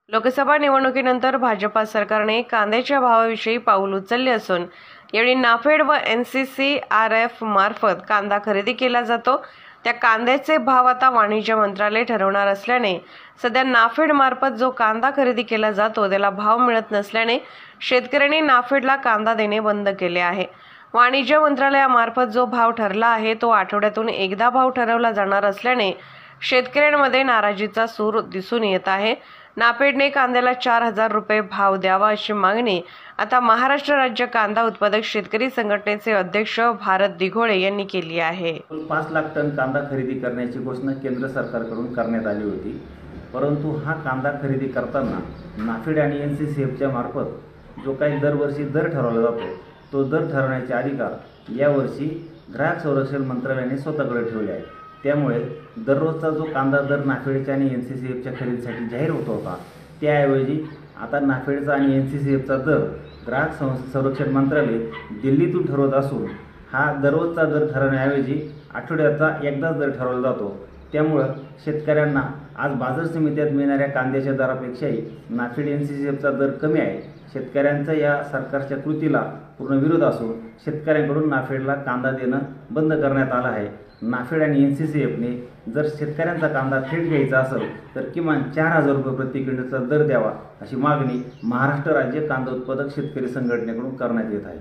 लोकसभा निवडणुकीनंतर भाजपा सरकारने कांद्याच्या भावाविषयी पाऊल उचलले असून यावेळी नाफेड व NCCRF मार्फत कांदा खरेदी केला जातो। त्या कांद्याचे भाव आता वाणिज्य मंत्रालय ठरवणार असल्याने सध्या नाफेड मार्फत जो कांदा खरेदी केला जातो त्याला भाव मिळत नसल्याने शेतकऱ्यांनी नाफेडला कांदा देणे बंद केले आहे। वाणिज्य मंत्रालयामार्फत जो भाव ठरला आहे तो आठवड्यातून एकदा भाव ठरवला जाणार असल्याने शेतकऱ्यांमध्ये नाराजीचा सूर दिसून येत आहे। नाफेडने कांद्याला 4,000 रुपये भाव द्यावा अशी मागणी आता महाराष्ट्र राज्य कांदा उत्पादक शेतकरी संघटनेचे अध्यक्ष भारत दिघोळे यांनी केली आहे। 5 लाख टन कांदा खरेदी करण्याची घोषणा केंद्र सरकारकडून करण्यात आली होती, परंतु हा कांदा खरेदी करताना नाफेड आणि NCCFच्या मार्फत जो काही दरवर्षी दर ठरवला जातो तो दर ठरवण्याचे अधिकार यावर्षी ग्राहक संरक्षण मंत्रालयाने स्वतःकडे ठेवले आहे। त्यामुळे दररोजचा जो कांदा दर नाफेडच्या आणि NCCFच्या खरेदीसाठी जाहीर होत होता त्याऐवजी आता नाफेडचा आणि NCCFचा दर ग्राहक संरक्षण मंत्रालय दिल्लीतून ठरवत असून हा दररोजचा दर ठरवण्याऐवजी आठवड्याचा एकदाच दर ठरवला जातो। त्यामुळे शेतकऱ्यांना आज बाजार समित्यात मिळणाऱ्या कांद्याच्या दरापेक्षाही नाफेड NCCFचा दर कमी आहे। शेतकऱ्यांचा या सरकारच्या कृतीला पूर्ण विरोध असून शेतकऱ्यांकडून नाफेडला कांदा देणं बंद करण्यात आलं आहे। नाफेड आणि NCCFने जर शेतकऱ्यांचा कांदा थेट घ्यायचा असेल तर किमान 4,000 रुपये प्रति क्विंटलचा दर द्यावा अशी मागणी महाराष्ट्र राज्य कांदा उत्पादक शेतकरी संघटनेकडून करण्यात येत आहे।